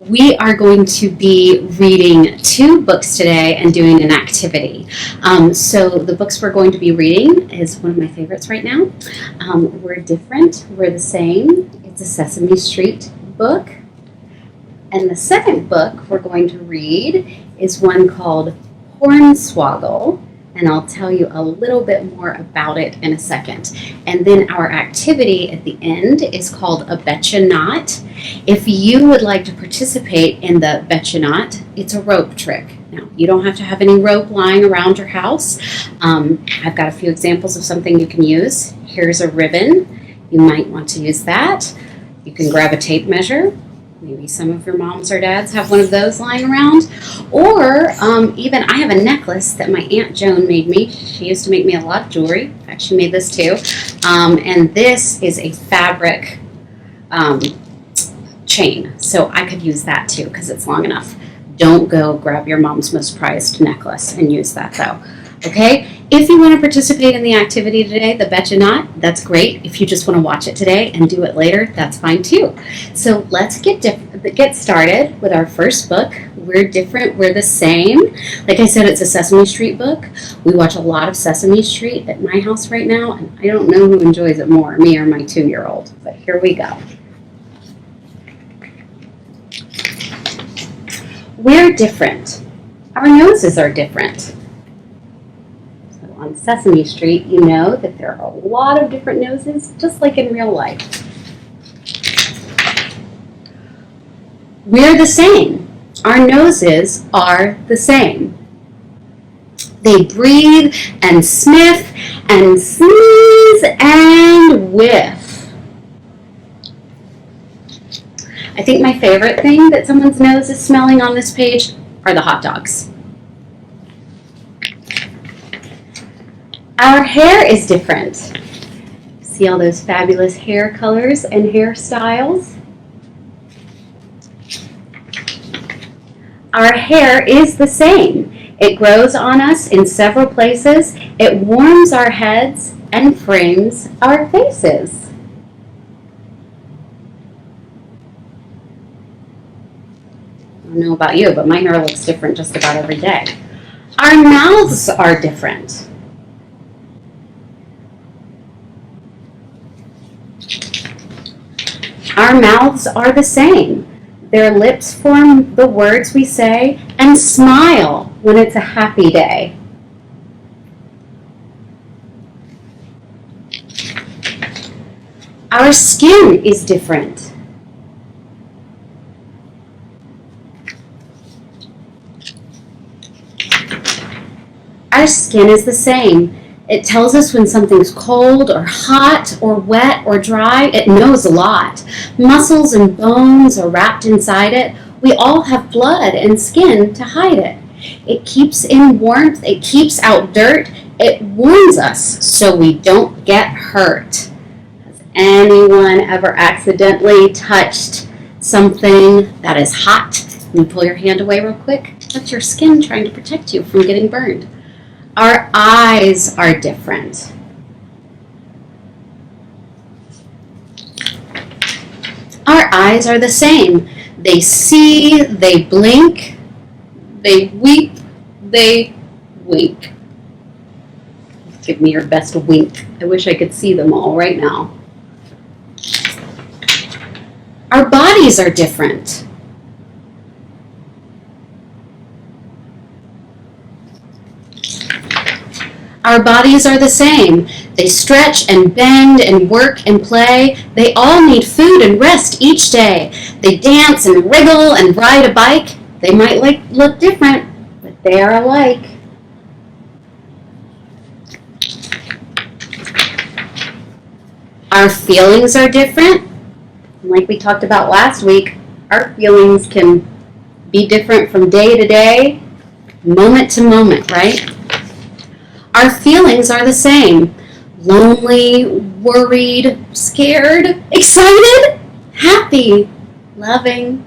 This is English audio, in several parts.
We are going to be reading 2 books today and doing an activity. So the books we're going to be reading is one of my favorites right now. We're Different, We're the Same. It's a Sesame Street book. And the second book we're going to read is one called Hornswoggle. And I'll tell you a little bit more about it in a second. And then our activity at the end is called a Betcha Not. If you would like to participate in the Betcha Not, it's a rope trick. Now, you don't have to have any rope lying around your house. I've got a few examples of something you can use. Here's a ribbon. You might want to use that. You can grab a tape measure. Maybe some of your moms or dads have one of those lying around. Or even I have a necklace that my Aunt Joan made me. She used to make me a lot of jewelry. In fact, she made this too. And this is a fabric chain. So I could use that too because it's long enough. Don't go grab your mom's most prized necklace and use that though. Okay? If you want to participate in the activity today, the Betcha Not, that's great. If you just want to watch it today and do it later, that's fine too. So let's get started with our first book. We're Different, We're the Same. Like I said, it's a Sesame Street book. We watch a lot of Sesame Street at my house right now, and I don't know who enjoys it more, me or my 2-year-old. But here we go. We're different. Our noses are different. On Sesame Street, you know that there are a lot of different noses, just like in real life. We're the same. Our noses are the same. They breathe and sniff and sneeze and whiff. I think my favorite thing that someone's nose is smelling on this page are the hot dogs. Our hair is different. See all those fabulous hair colors and hairstyles? Our hair is the same. It grows on us in several places. It warms our heads and frames our faces. I don't know about you, but my hair looks different just about every day. Our mouths are different. Our mouths are the same. Their lips form the words we say and smile when it's a happy day. Our skin is different. Our skin is the same. It tells us when something's cold or hot or wet or dry. It knows a lot. Muscles and bones are wrapped inside it. We all have blood and skin to hide it. It keeps in warmth. It keeps out dirt. It warns us so we don't get hurt. Has anyone ever accidentally touched something that is hot? Can you pull your hand away real quick? That's your skin trying to protect you from getting burned. Our eyes are different. Our eyes are the same. They see, they blink, they weep, they wink. Give me your best wink. I wish I could see them all right now. Our bodies are different. Our bodies are the same. They stretch and bend and work and play. They all need food and rest each day. They dance and wriggle and ride a bike. They might look different, but they are alike. Our feelings are different. Like we talked about last week, our feelings can be different from day to day, moment to moment, right? Our feelings are the same. Lonely, worried, scared, excited, happy, loving,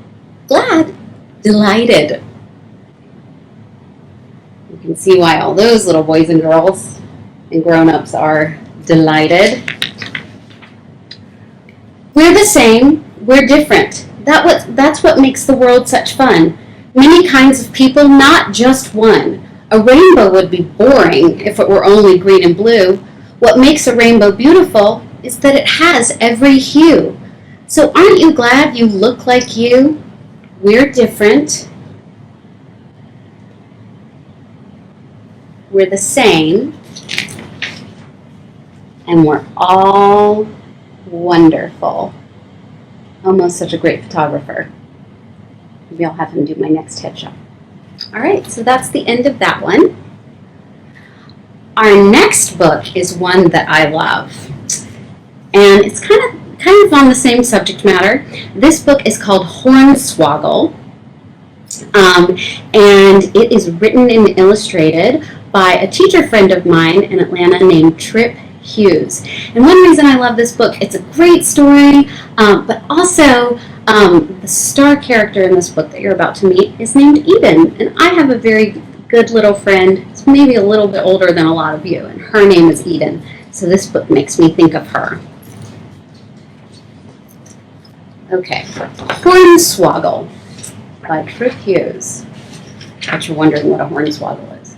glad, delighted. You can see why all those little boys and girls and grown-ups are delighted. We're the same, we're different. That's what makes the world such fun. Many kinds of people, not just one. A rainbow would be boring if it were only green and blue. What makes a rainbow beautiful is that it has every hue. So aren't you glad you look like you? We're different. We're the same. And we're all wonderful. Almost such a great photographer. Maybe I'll have him do my next headshot. All right, so that's the end of that one. Our next book is one that I love. And it's kind of on the same subject matter. This book is called Hornswoggle. And it is written and illustrated by a teacher friend of mine in Atlanta named Hughes. And one reason I love this book, it's a great story, but also the star character in this book that you're about to meet is named Eden. And I have a very good little friend, who's maybe a little bit older than a lot of you, and her name is Eden. So this book makes me think of her. Okay, Hornswoggle by Hughes. Bet you're wondering what a hornswoggle is.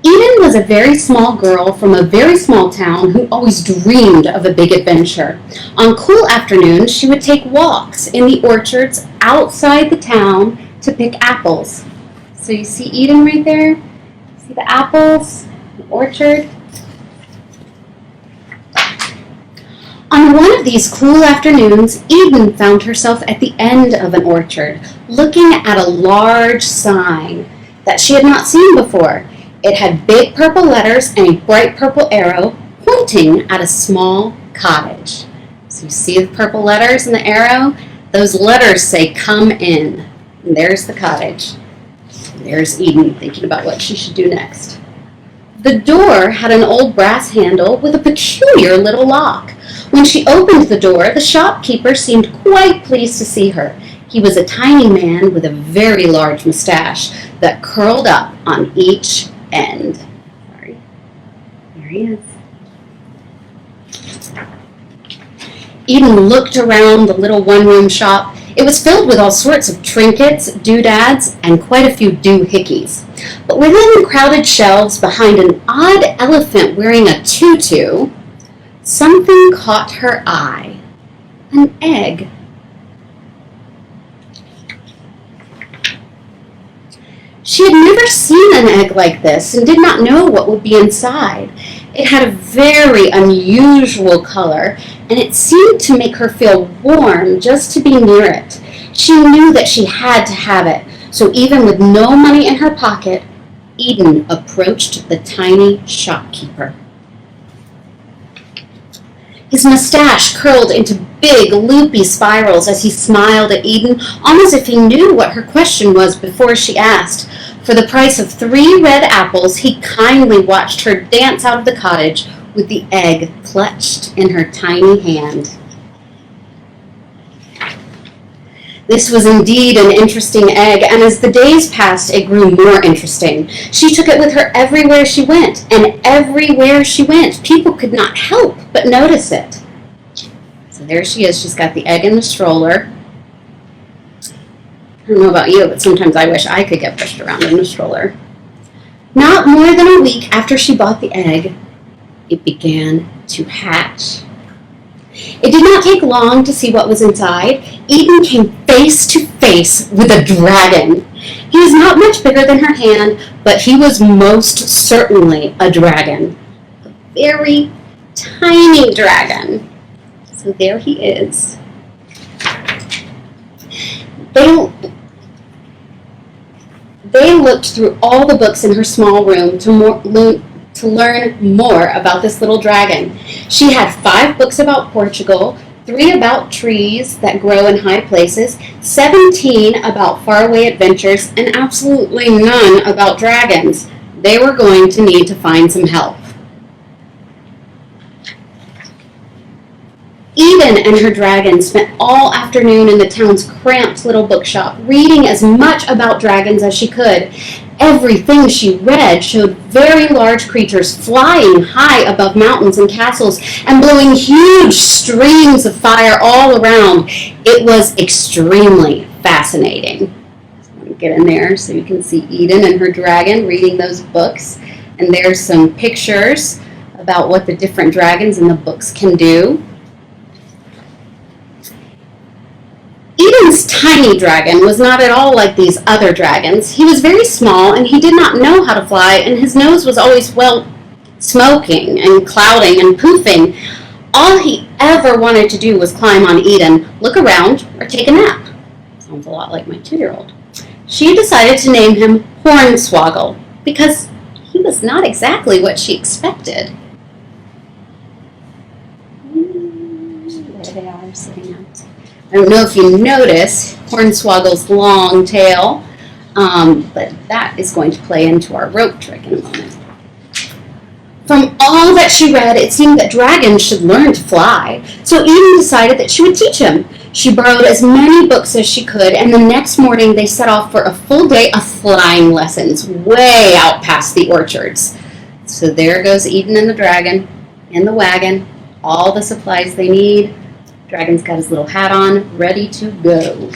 Eden was a very small girl from a very small town who always dreamed of a big adventure. On cool afternoons, she would take walks in the orchards outside the town to pick apples. So you see Eden right there? See the apples, the orchard? On one of these cool afternoons, Eden found herself at the end of an orchard, looking at a large sign that she had not seen before. It had big purple letters and a bright purple arrow pointing at a small cottage. So you see the purple letters and the arrow? Those letters say, "Come in." And there's the cottage. There's Eden thinking about what she should do next. The door had an old brass handle with a peculiar little lock. When she opened the door, the shopkeeper seemed quite pleased to see her. He was a tiny man with a very large mustache that curled up on each end. Sorry. There he is. Eden looked around the little one-room shop. It was filled with all sorts of trinkets, doodads, and quite a few doohickeys. But within the crowded shelves, behind an odd elephant wearing a tutu, something caught her eye. An egg. She had never seen an egg like this and did not know what would be inside. It had a very unusual color, and it seemed to make her feel warm just to be near it. She knew that she had to have it, so even with no money in her pocket, Eden approached the tiny shopkeeper. His mustache curled into big, loopy spirals as he smiled at Eden, almost as if he knew what her question was before she asked. For the price of 3 red apples, he kindly watched her dance out of the cottage with the egg clutched in her tiny hand. This was indeed an interesting egg, and as the days passed, it grew more interesting. She took it with her everywhere she went, and everywhere she went, people could not help but notice it. So there she is. She's got the egg in the stroller. I don't know about you, but sometimes I wish I could get pushed around in a stroller. Not more than a week after she bought the egg, it began to hatch. It did not take long to see what was inside. Eden came face to face with a dragon. He was not much bigger than her hand, but he was most certainly a dragon. A very tiny dragon. So there he is. They looked through all the books in her small room to learn more about this little dragon. She had 5 books about Portugal, 3 about trees that grow in high places, 17 about faraway adventures, and absolutely none about dragons. They were going to need to find some help. Eden and her dragon spent all afternoon in the town's cramped little bookshop, reading as much about dragons as she could. Everything she read showed very large creatures flying high above mountains and castles and blowing huge streams of fire all around. It was extremely fascinating. Get in there so you can see Eden and her dragon reading those books. And there's some pictures about what the different dragons in the books can do. Eden's tiny dragon was not at all like these other dragons. He was very small and he did not know how to fly, and his nose was always, smoking and clouding and poofing. All he ever wanted to do was climb on Eden, look around, or take a nap. Sounds a lot like my 2-year-old. She decided to name him Hornswoggle because he was not exactly what she expected. There they are, sitting out. I don't know if you notice Hornswoggle's long tail, but that is going to play into our rope trick in a moment. From all that she read, it seemed that dragons should learn to fly, so Eden decided that she would teach him. She borrowed as many books as she could, and the next morning they set off for a full day of flying lessons, way out past the orchards. So there goes Eden and the dragon in the wagon, all the supplies they need. Dragon's got his little hat on, ready to go.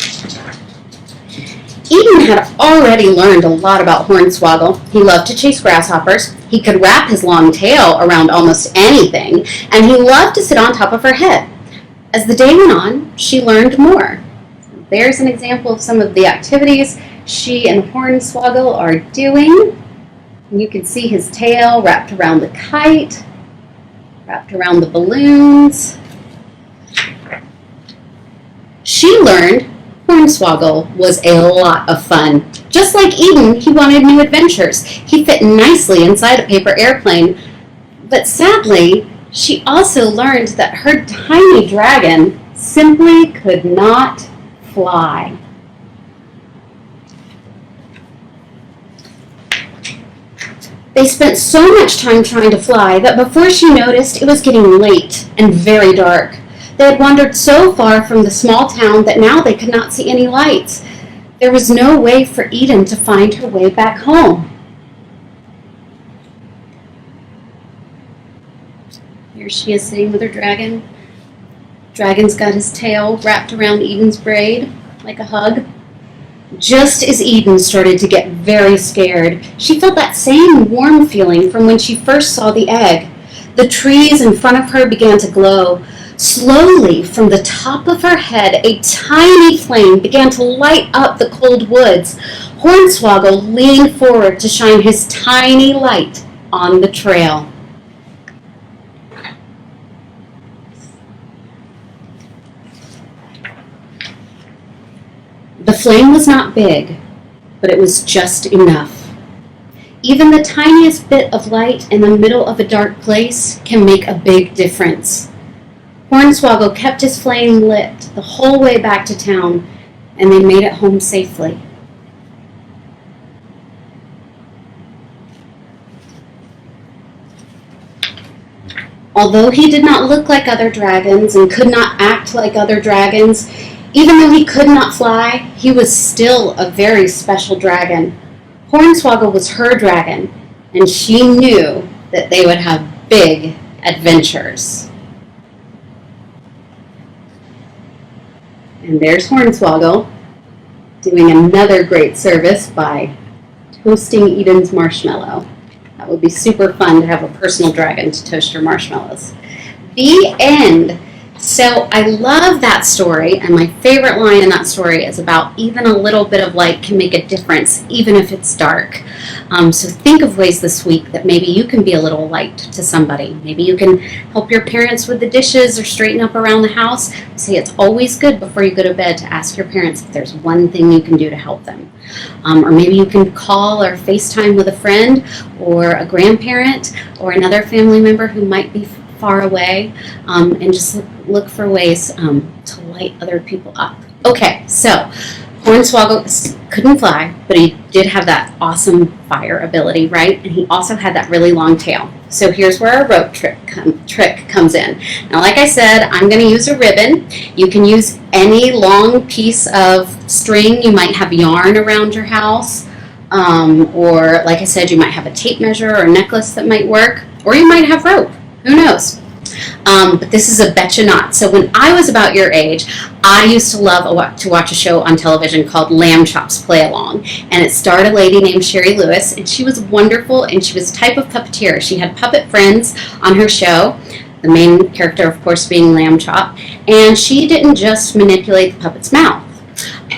Eden had already learned a lot about Hornswoggle. He loved to chase grasshoppers. He could wrap his long tail around almost anything, and he loved to sit on top of her head. As the day went on, she learned more. There's an example of some of the activities she and Hornswoggle are doing. You can see his tail wrapped around the kite, wrapped around the balloons. She learned Hornswoggle was a lot of fun. Just like Eden, he wanted new adventures. He fit nicely inside a paper airplane. But sadly, she also learned that her tiny dragon simply could not fly. They spent so much time trying to fly that before she noticed, it was getting late and very dark. They had wandered so far from the small town that now they could not see any lights. There was no way for Eden to find her way back home. Here she is sitting with her dragon. Dragon's got his tail wrapped around Eden's braid like a hug. Just as Eden started to get very scared, she felt that same warm feeling from when she first saw the egg. The trees in front of her began to glow. Slowly, from the top of her head, a tiny flame began to light up the cold woods. Hornswoggle leaned forward to shine his tiny light on the trail. The flame was not big, but it was just enough. Even the tiniest bit of light in the middle of a dark place can make a big difference. Hornswoggle kept his flame lit the whole way back to town, and they made it home safely. Although he did not look like other dragons and could not act like other dragons, even though he could not fly, he was still a very special dragon. Hornswoggle was her dragon, and she knew that they would have big adventures. And there's Hornswoggle doing another great service by toasting Eden's marshmallow. That would be super fun to have a personal dragon to toast your marshmallows. The end. So I love that story, and my favorite line in that story is about even a little bit of light can make a difference, even if it's dark. So think of ways this week that maybe you can be a little light to somebody. Maybe you can help your parents with the dishes or straighten up around the house. Say it's always good before you go to bed to ask your parents if there's one thing you can do to help them. Or maybe you can call or FaceTime with a friend or a grandparent or another family member who might be far away, and just look for ways to light other people up. Okay, so Hornswoggle couldn't fly, but he did have that awesome fire ability, right? And he also had that really long tail. So here's where our rope trick comes in. Now, like I said, I'm going to use a ribbon. You can use any long piece of string. You might have yarn around your house. Or like I said, you might have a tape measure or a necklace that might work, or you might have rope. Who knows? But this is a betcha not. So when I was about your age, I used to love to watch a show on television called Lamb Chops Play Along. And it starred a lady named Sherry Lewis, and she was wonderful, and she was a type of puppeteer. She had puppet friends on her show, the main character, of course, being Lamb Chop. And she didn't just manipulate the puppet's mouth.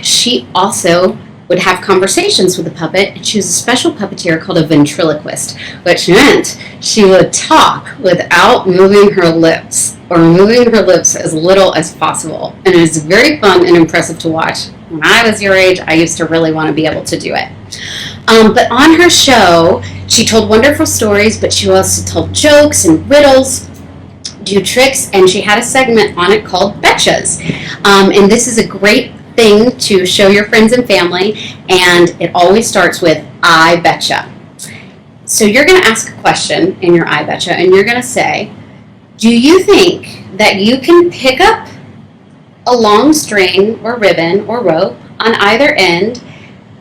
She also would have conversations with the puppet, and she was a special puppeteer called a ventriloquist, which meant she would talk without moving her lips, or moving her lips as little as possible. And it was very fun and impressive to watch. When I was your age, I used to really want to be able to do it. But on her show, she told wonderful stories, but she also told jokes and riddles, do tricks, and she had a segment on it called Betchas. And this is a great thing to show your friends and family, and it always starts with I betcha. So you're going to ask a question in your I betcha, and you're going to say, do you think that you can pick up a long string or ribbon or rope on either end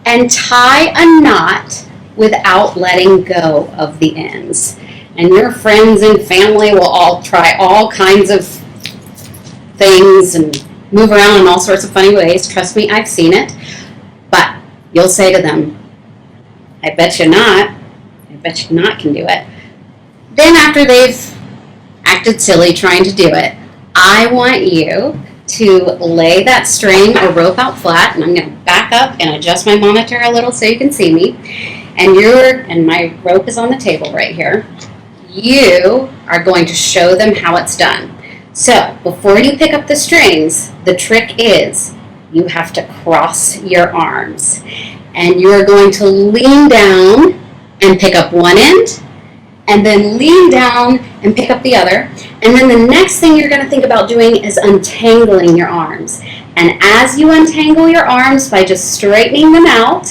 and tie a knot without letting go of the ends? And your friends and family will all try all kinds of things and move around in all sorts of funny ways. Trust me, I've seen it. But you'll say to them, I bet you not. I bet you not can do it. Then after they've acted silly trying to do it, I want you to lay that string or rope out flat, and I'm going to back up and adjust my monitor a little so you can see me. And my rope is on the table right here. You are going to show them how it's done. So, before you pick up the strings, the trick is you have to cross your arms. And you are going to lean down and pick up one end, and then lean down and pick up the other. And then the next thing you're going to think about doing is untangling your arms. And as you untangle your arms by just straightening them out,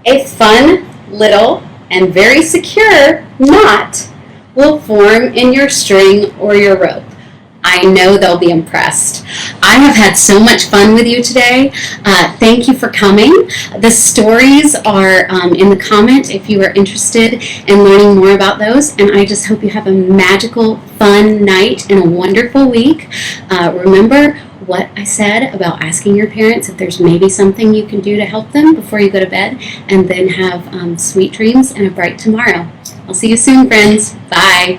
a fun, little, and very secure knot will form in your string or your rope. I know they'll be impressed. I have had so much fun with you today. Thank you for coming. The stories are in the comment if you are interested in learning more about those. And I just hope you have a magical, fun night and a wonderful week. Remember what I said about asking your parents if there's maybe something you can do to help them before you go to bed. And then have sweet dreams and a bright tomorrow. I'll see you soon, friends. Bye.